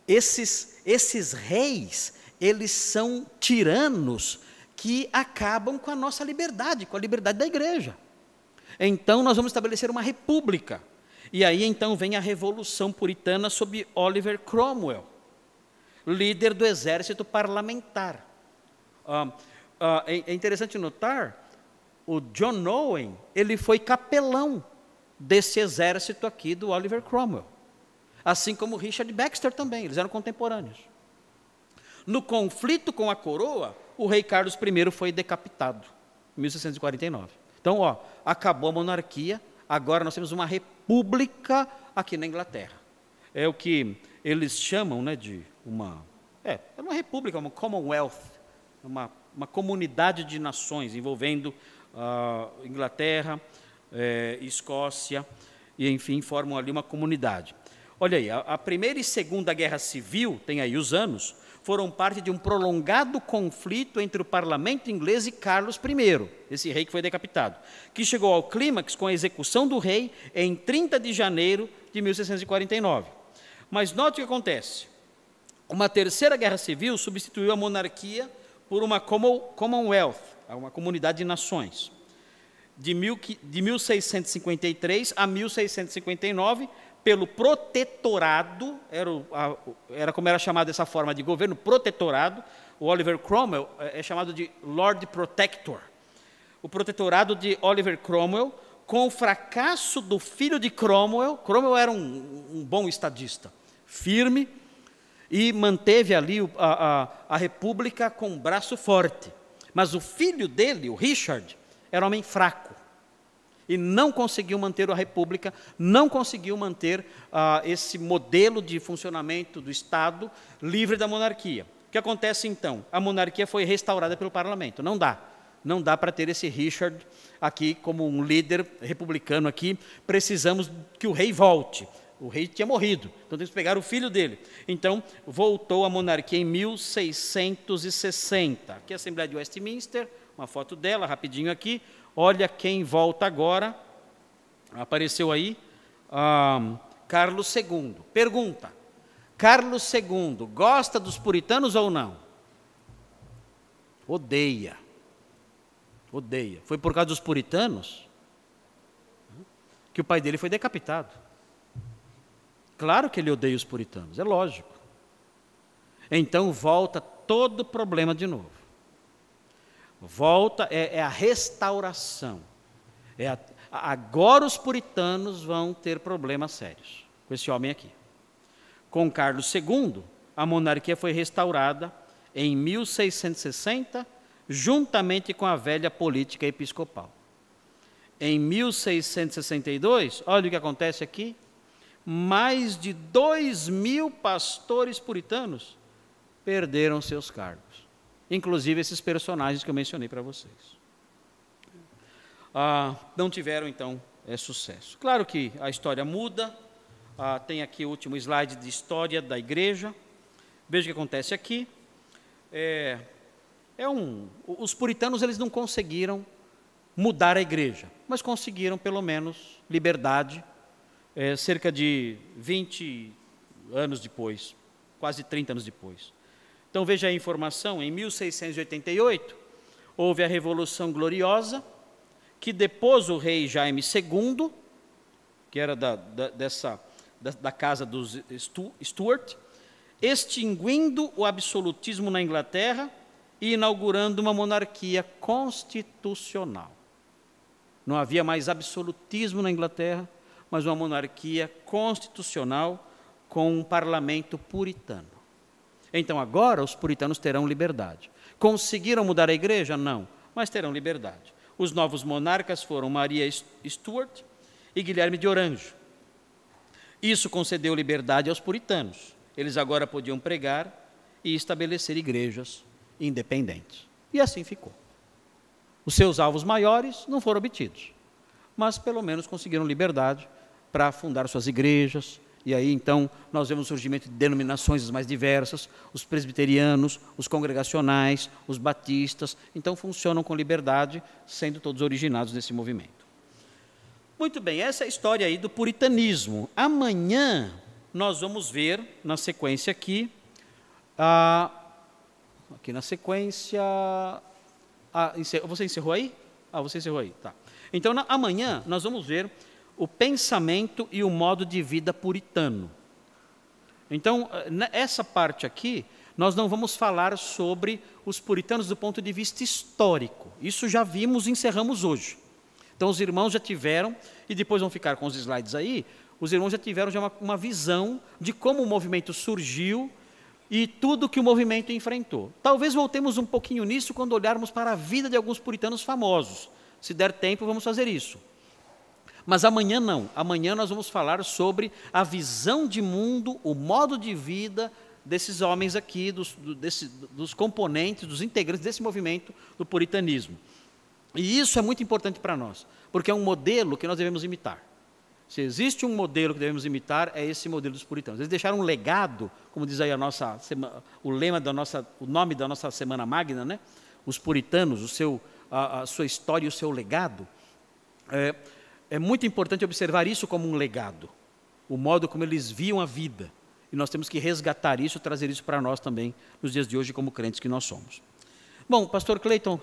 A: Esses reis, eles são tiranos que acabam com a nossa liberdade, com a liberdade da igreja. Então, nós vamos estabelecer uma república. E aí, então, vem a Revolução Puritana sob Oliver Cromwell, líder do exército parlamentar. É interessante notar, o John Owen, ele foi capelão desse exército aqui do Oliver Cromwell, assim como Richard Baxter também, eles eram contemporâneos. No conflito com a coroa, o rei Carlos I foi decapitado, em 1649. Então, acabou a monarquia, agora nós temos uma república aqui na Inglaterra. É o que eles chamam, né, de uma república, uma Commonwealth, uma comunidade de nações envolvendo Inglaterra, Escócia, e enfim, formam ali uma comunidade. Olha aí, a Primeira e Segunda Guerra Civil, tem aí os anos, foram parte de um prolongado conflito entre o parlamento inglês e Carlos I, esse rei que foi decapitado, que chegou ao clímax com a execução do rei em 30 de janeiro de 1649. Mas note o que acontece. Uma terceira guerra civil substituiu a monarquia por uma Commonwealth, uma comunidade de nações. De 1653 a 1659, pelo protetorado, era como era chamado essa forma de governo, protetorado. O Oliver Cromwell é chamado de Lord Protector. O protetorado de Oliver Cromwell, com o fracasso do filho de Cromwell era um bom estadista, firme, e manteve ali a república com um braço forte. Mas o filho dele, o Richard, era um homem fraco. E não conseguiu manter a república, não conseguiu manter esse modelo de funcionamento do Estado livre da monarquia. O que acontece então? A monarquia foi restaurada pelo parlamento. Não dá. Não dá para ter esse Richard aqui como um líder republicano aqui. Precisamos que o rei volte. O rei tinha morrido, então temos que pegar o filho dele. Então, voltou a monarquia em 1660. Aqui a Assembleia de Westminster, uma foto dela, rapidinho aqui. Olha quem volta agora. Apareceu aí, Carlos II. Pergunta, Carlos II gosta dos puritanos ou não? Odeia. Odeia. Foi por causa dos puritanos que o pai dele foi decapitado. Claro que ele odeia os puritanos, é lógico. Então volta todo o problema de novo. Volta, é a restauração. Agora os puritanos vão ter problemas sérios com esse homem aqui. Com Carlos II, a monarquia foi restaurada em 1660, juntamente com a velha política episcopal. Em 1662, olha o que acontece aqui, mais de 2.000 pastores puritanos perderam seus cargos, inclusive esses personagens que eu mencionei para vocês. Não tiveram, então, sucesso. Claro que a história muda, tem aqui o último slide de história da igreja. Veja o que acontece aqui. Os puritanos eles não conseguiram mudar a igreja, mas conseguiram, pelo menos, liberdade, cerca de 20 anos depois, quase 30 anos depois. Então, veja a informação, em 1688, houve a Revolução Gloriosa, que depôs o rei Jaime II, que era da casa dos Stuart, extinguindo o absolutismo na Inglaterra e inaugurando uma monarquia constitucional. Não havia mais absolutismo na Inglaterra, mas uma monarquia constitucional com um parlamento puritano. Então agora os puritanos terão liberdade. Conseguiram mudar a igreja? Não, mas terão liberdade. Os novos monarcas foram Maria Stuart e Guilherme de Orange. Isso concedeu liberdade aos puritanos. Eles agora podiam pregar e estabelecer igrejas independentes. E assim ficou. Os seus alvos maiores não foram obtidos, mas pelo menos conseguiram liberdade para fundar suas igrejas. E aí, então, nós vemos o surgimento de denominações mais diversas, os presbiterianos, os congregacionais, os batistas, então funcionam com liberdade, sendo todos originados desse movimento. Muito bem, essa é a história aí do puritanismo. Amanhã nós vamos ver, na sequência aqui na sequência... você encerrou aí? Você encerrou aí, tá. Então, amanhã nós vamos ver o pensamento e o modo de vida puritano. Então, essa parte aqui, nós não vamos falar sobre os puritanos do ponto de vista histórico. Isso já vimos e encerramos hoje. Então, os irmãos já tiveram, e depois vão ficar com os slides aí, os irmãos já tiveram uma visão de como o movimento surgiu e tudo que o movimento enfrentou. Talvez voltemos um pouquinho nisso quando olharmos para a vida de alguns puritanos famosos. Se der tempo, vamos fazer isso. Mas amanhã não. Amanhã nós vamos falar sobre a visão de mundo, o modo de vida desses homens aqui, dos componentes, dos integrantes desse movimento do puritanismo. E isso é muito importante para nós, porque é um modelo que nós devemos imitar. Se existe um modelo que devemos imitar, é esse modelo dos puritanos. Eles deixaram um legado, como diz aí o nome da nossa Semana Magna, né? Os puritanos, a sua história e o seu legado. É muito importante observar isso como um legado, o modo como eles viam a vida. E nós temos que resgatar isso, trazer isso para nós também, nos dias de hoje, como crentes que nós somos. Bom, pastor Cleiton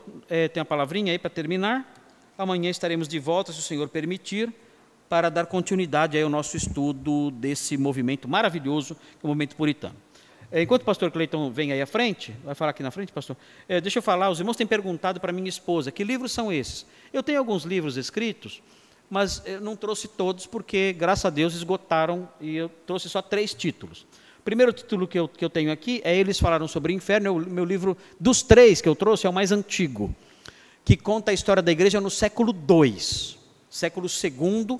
A: tem a palavrinha aí para terminar. Amanhã estaremos de volta, se o Senhor permitir, para dar continuidade aí ao nosso estudo desse movimento maravilhoso, que é o movimento puritano. Enquanto o pastor Cleiton vem aí à frente, vai falar aqui na frente, pastor, deixa eu falar, os irmãos têm perguntado para minha esposa, que livros são esses? Eu tenho alguns livros escritos, mas eu não trouxe todos porque, graças a Deus, esgotaram e eu trouxe só 3 títulos. O primeiro título que eu tenho aqui é Eles Falaram sobre o Inferno, o meu livro dos 3 que eu trouxe é o mais antigo, que conta a história da igreja no século II. Século II,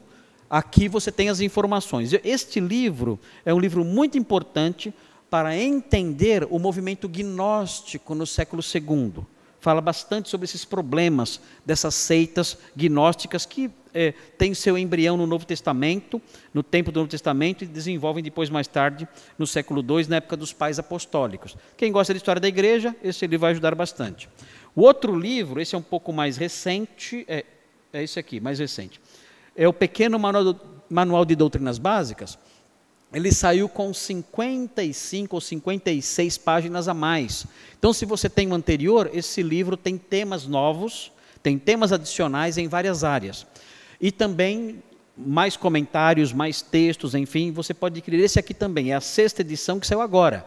A: aqui você tem as informações. Este livro é um livro muito importante para entender o movimento gnóstico no século II. Fala bastante sobre esses problemas dessas seitas gnósticas que têm seu embrião no Novo Testamento, no tempo do Novo Testamento, e desenvolvem depois, mais tarde, no século II, na época dos pais apostólicos. Quem gosta da história da igreja, esse livro vai ajudar bastante. O outro livro, esse é um pouco mais recente, é esse aqui, mais recente. É o Pequeno Manual de Doutrinas Básicas. Ele saiu com 55 ou 56 páginas a mais. Então, se você tem o anterior, esse livro tem temas novos, tem temas adicionais em várias áreas. E também mais comentários, mais textos, enfim, você pode adquirir esse aqui também. É a 6ª edição que saiu agora,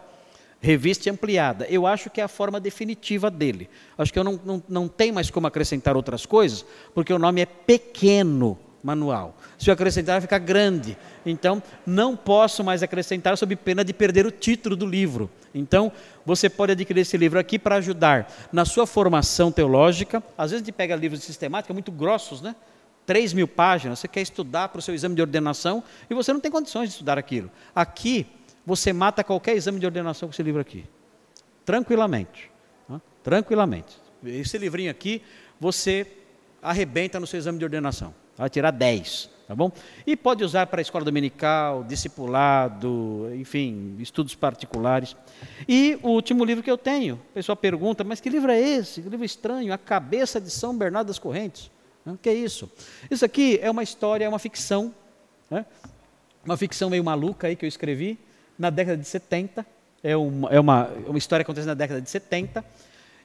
A: revista ampliada. Eu acho que é a forma definitiva dele. Acho que eu não tenho mais como acrescentar outras coisas, porque o nome é Pequeno Manual. Se eu acrescentar, vai ficar grande. Então, não posso mais acrescentar sob pena de perder o título do livro. Então, você pode adquirir esse livro aqui para ajudar na sua formação teológica. Às vezes a gente pega livros de sistemática muito grossos, né? 3.000 páginas, você quer estudar para o seu exame de ordenação e você não tem condições de estudar aquilo. Aqui, você mata qualquer exame de ordenação com esse livro aqui. Tranquilamente. Tranquilamente. Esse livrinho aqui, você arrebenta no seu exame de ordenação. Vai tirar 10, tá bom? E pode usar para a escola dominical, discipulado, enfim, estudos particulares. E o último livro que eu tenho, o pessoal pergunta, mas que livro é esse? Que livro estranho, A Cabeça de São Bernardo das Correntes. O que é isso? Isso aqui é uma história, é uma ficção, né? Uma ficção meio maluca aí que eu escrevi na década de 70. É uma história que acontece na década de 70,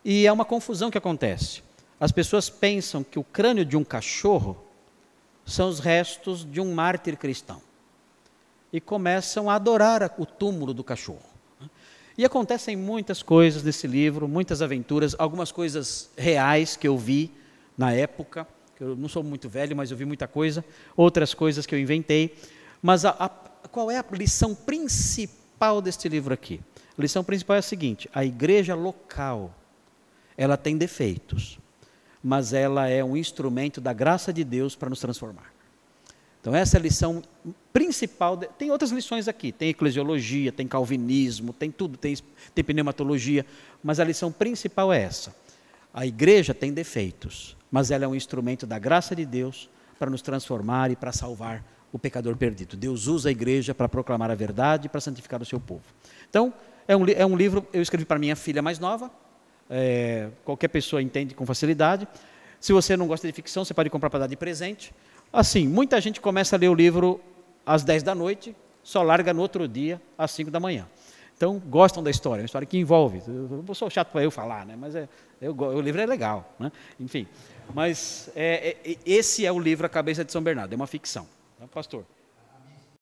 A: e é uma confusão que acontece. As pessoas pensam que o crânio de um cachorro são os restos de um mártir cristão. E começam a adorar o túmulo do cachorro. E acontecem muitas coisas nesse livro, muitas aventuras, algumas coisas reais que eu vi na época. Eu não sou muito velho, mas eu vi muita coisa. Outras coisas que eu inventei. Mas qual é a lição principal deste livro aqui? A lição principal é a seguinte: a igreja local, ela tem defeitos, mas ela é um instrumento da graça de Deus para nos transformar. Então essa é a lição principal. Tem outras lições aqui, tem eclesiologia, tem calvinismo, tem tudo, tem pneumatologia, mas a lição principal é essa: a igreja tem defeitos, mas ela é um instrumento da graça de Deus para nos transformar e para salvar o pecador perdido. Deus usa a igreja para proclamar a verdade e para santificar o seu povo. Então, é um livro, eu escrevi para minha filha mais nova, qualquer pessoa entende com facilidade. Se você não gosta de ficção, você pode comprar para dar de presente. Assim, muita gente começa a ler o livro às 10 da noite, só larga no outro dia, às 5 da manhã. Então, gostam da história, é uma história que envolve. Eu sou chato para eu falar, né? Mas o livro é legal, né? Enfim, mas esse é o livro A Cabeça de São Bernardo, é uma ficção. Pastor.